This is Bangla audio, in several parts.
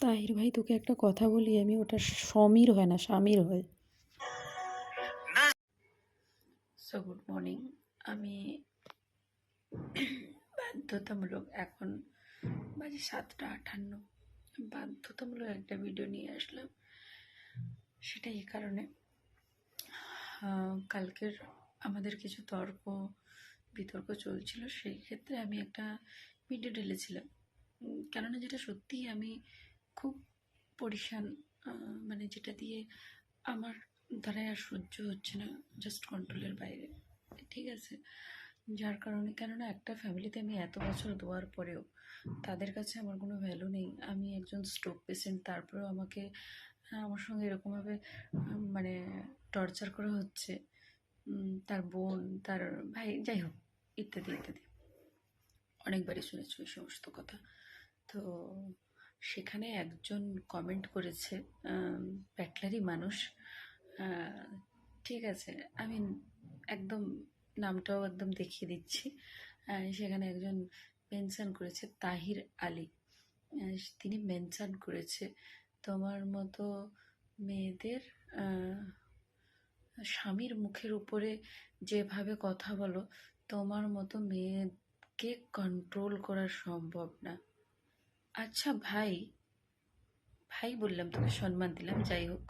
তাহির ভাই, তোকে একটা কথা বলি, আমি ওটা সমীর হয় না, স্বামীর হয়। So good morning. আমি বাধ্যতামূলক এখন বাজে 7টা 58, বাধ্যতামূলক একটা ভিডিও নিয়ে আসলাম। সেটা এই কারণে, কালকের আমাদের কিছু বিতর্ক চলছিল, সেই ক্ষেত্রে আমি একটা ভিডিও ঢেলেছিলাম। কেননা যেটা সত্যিই আমি খুব পরিশান, মানে যেটা দিয়ে আমার দ্বারাই আর সহ্য হচ্ছে না, জাস্ট কন্ট্রোলের বাইরে। ঠিক আছে, যার কারণে, কেননা একটা ফ্যামিলিতে আমি এত বছর দেওয়ার পরেও তাদের কাছে আমার কোনো ভ্যালু নেই। আমি একজন স্ট্রোক পেশেন্ট, তারপরেও আমাকে আমার সঙ্গে এরকমভাবে মানে টর্চার করা হচ্ছে। তার বোন, তার ভাই, যাই হোক, ইত্যাদি ইত্যাদি, অনেকবারই শুনেছি ওই সমস্ত কথা। তো সেখানে একজন কমেন্ট করেছে, প্যাটলারি মানুষ, ঠিক আছে, আমি একদম নামটাও একদম দেখিয়ে দিচ্ছি। সেখানে একজন মেনশন করেছে, তাহির আলী। তিনি মেনশন করেছে, তোমার মতো মেয়েদের স্বামীর মুখের উপরে যেভাবে কথা বলো, তোমার মতো মেয়েকে কন্ট্রোল করা সম্ভব না। আচ্ছা ভাই, ভাই বললাম, তোকে সম্মান দিলাম, যাই হোক,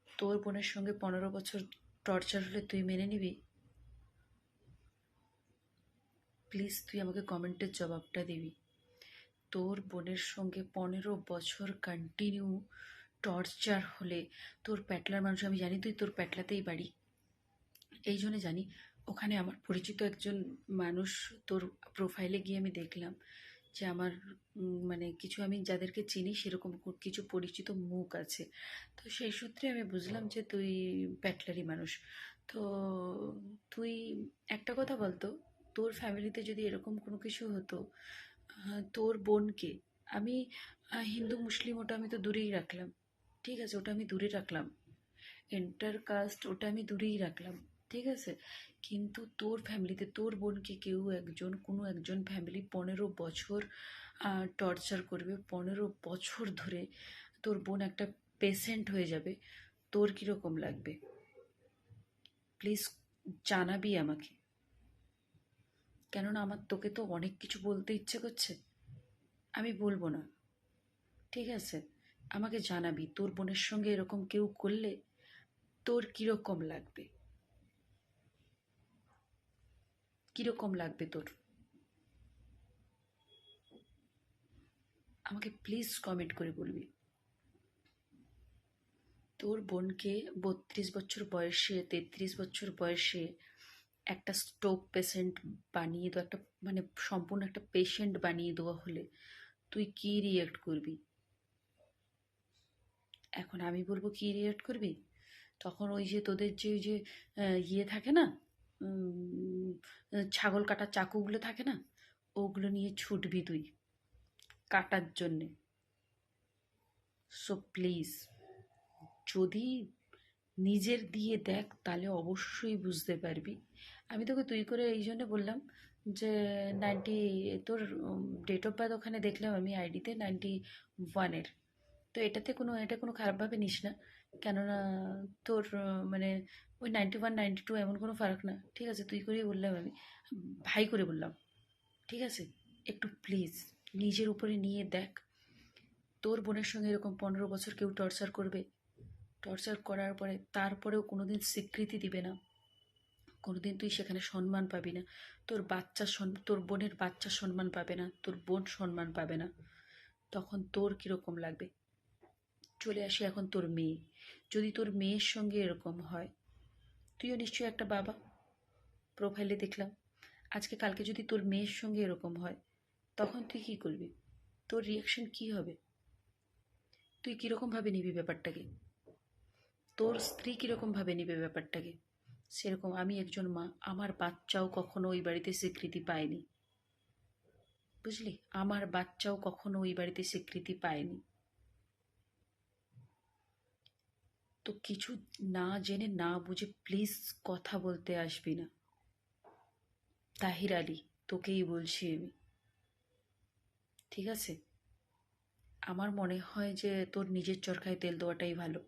তোর বোনের সঙ্গে 15 বছর টর্চার হলে তুই মেনে নিবি? প্লিজ তুই আমাকে কমেন্টের জবাবটা দিবি। তোর বোনের সঙ্গে 15 বছর কন্টিনিউ টর্চার হলে, তোর প্যাটলার মানুষ, আমি জানি তুই তোর প্যাটলাতেই বাড়ি, এই জন্য জানি। ওখানে আমার পরিচিত একজন মানুষ, তোর প্রোফাইলে গিয়ে আমি দেখলাম যে আমার মানে কিছু, আমি যাদেরকে চিনি সেরকম কিছু পরিচিত মুখ আছে। তো সেই সূত্রে আমি বুঝলাম যে তুই প্যাটলারি মানুষ। তো তুই একটা কথা বলতো, তোর ফ্যামিলিতে যদি এরকম কোনো কিছু হতো, তোর বোনকে, আমি হিন্দু মুসলিম ওটা আমি তো দূরেই রাখলাম, ঠিক আছে, ওটা আমি দূরে রাখলাম, ইন্টার কাস্ট ওটা আমি দূরেই রাখলাম, ঠিক আছে, কিন্তু তোর ফ্যামিলিতে তোর বোনকে কেউ একজন, কোনো একজন ফ্যামিলি 15 বছর টর্চার করবে, 15 বছর ধরে তোর বোন একটা পেশেন্ট হয়ে যাবে, তোর কীরকম লাগবে? প্লিজ জানাবি আমাকে, কেননা আমার তোকে তো অনেক কিছু বলতে ইচ্ছে করছে, আমি বলবো না, ঠিক আছে, আমাকে জানাবি তোর বোনের সঙ্গে এরকম কেউ করলে তোর কীরকম লাগবে, কীরকম লাগবে তোর, আমাকে প্লিজ কমেন্ট করে বলবি। তোর বোনকে 32 বছর বয়সে, 33 বছর বয়সে একটা স্ট্রোক পেশেন্ট বানিয়ে দেওয়া, একটা মানে সম্পূর্ণ একটা পেশেন্ট বানিয়ে দেওয়া হলে তুই কি রিয়েক্ট করবি? এখন আমি বলবো কি রিয়েক্ট করবি, তখন ওই যে তোদের যে ওই যে ইয়ে থাকে না, ছাগল কাটার চাকুগুলো থাকে না, ওগুলো নিয়ে ছুটবি তুই কাটার জন্যে। সো প্লিজ, যদি নিজের দিয়ে দেখ তাহলে অবশ্যই বুঝতে পারবি। আমি তোকে তুই করে এই জন্য বললাম যে 90, তোর ডেট অফ বার্থ ওখানে দেখলাম আমি আইডিতে 91-এর। তো এটা কোনো খারাপভাবে নিস না, কেননা তোর মানে ওই 91 92 এমন কোনো ফারাক না, ঠিক আছে, তুই করেই বললাম, আমি ভাই করে বললাম, ঠিক আছে, একটু প্লিজ নিজের উপরে নিয়ে দেখ। তোর বোনের সঙ্গে এরকম 15 বছর কেউ টর্চার করবে, টর্চার করার পরে তারপরেও কোনোদিন স্বীকৃতি দিবে না, কোনোদিন তুই সেখানে সম্মান পাবি না, তোর বোনের বাচ্চা সম্মান পাবে না, তোর বোন সম্মান পাবে না, তখন তোর কীরকম লাগবে? চলে আসি এখন তোর মেয়ে, যদি তোর মেয়ের সঙ্গে এরকম হয়, তুইও নিশ্চয়ই একটা বাবা, প্রোফাইলে দেখলাম, আজকে কালকে যদি তোর মেয়ের সঙ্গে এরকম হয়, তখন তুই কী করবি? তোর রিয়াকশন কী হবে? তুই কীরকমভাবে নিবি ব্যাপারটাকে? তোর স্ত্রী কীরকমভাবে নেবে ব্যাপারটাকে? সেরকম আমি একজন মা, আমার বাচ্চাও কখনো ওই বাড়িতে স্বীকৃতি পায়নি, বুঝলি, আমার বাচ্চাও কখনো ওই বাড়িতে স্বীকৃতি পায়নি। তো কিছু না জেনে না বুঝে প্লিজ কথা বলতে আসবি না। তাহির আলী, তোকেই বলছি আমি, ঠিক আছে, আমার মনে হয় যে তোর নিজের চরকায় তেল দেওয়াটাই ভালো।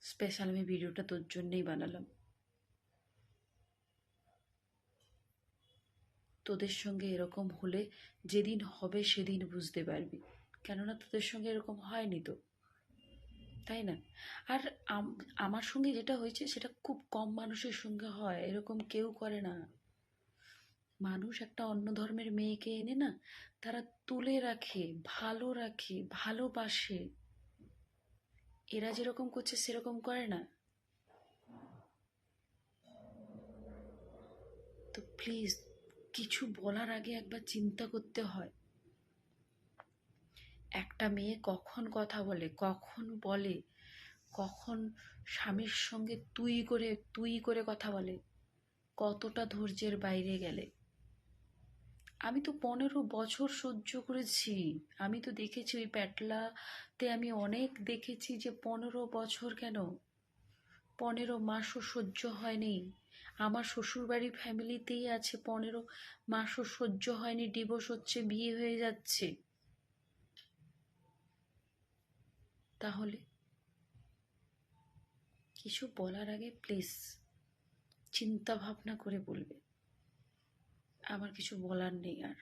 স্পেশাল আমি ভিডিওটা তোর জন্যেই বানালাম। তোদের সঙ্গে এরকম হলে যেদিন হবে সেদিন বুঝতে পারবি, কেননা তোদের সঙ্গে এরকম হয়নি তো, তাই না? আর আমার সঙ্গে যেটা হয়েছে সেটা খুব কম মানুষের সঙ্গে হয়, এরকম কেউ করে না। মানুষ একটা অন্য ধর্মের মেয়েকে এনে না, তারা তুলে রাখে, ভালো রাখে, ভালোবাসে। এরা যেরকম করছে সেরকম করে না। তো প্লিজ, কিছু বলার আগে একবার চিন্তা করতে হয়। একটা মেয়ে কখন কথা বলে, কখন বলে, কখন স্বামীর সঙ্গে তুই করে কথা বলে, কতটা ধৈর্যের বাইরে গেলে। আমি তো 15 বছর সহ্য করেছি। আমি তো দেখেছি ওই প্যাটলাতে, আমি অনেক দেখেছি যে 15 বছর কেন, 15 মাসও সহ্য হয়নি। আমার শ্বশুরবাড়ির ফ্যামিলিতেই আছে, 15 মাসও সহ্য হয়নি, ডিভোর্স হচ্ছে, বিয়ে হয়ে যাচ্ছে। তাহলে কিছু বলার আগে প্লিজ চিন্তা ভাবনা করে বলবে। আমার কিছু বলার নেই আর।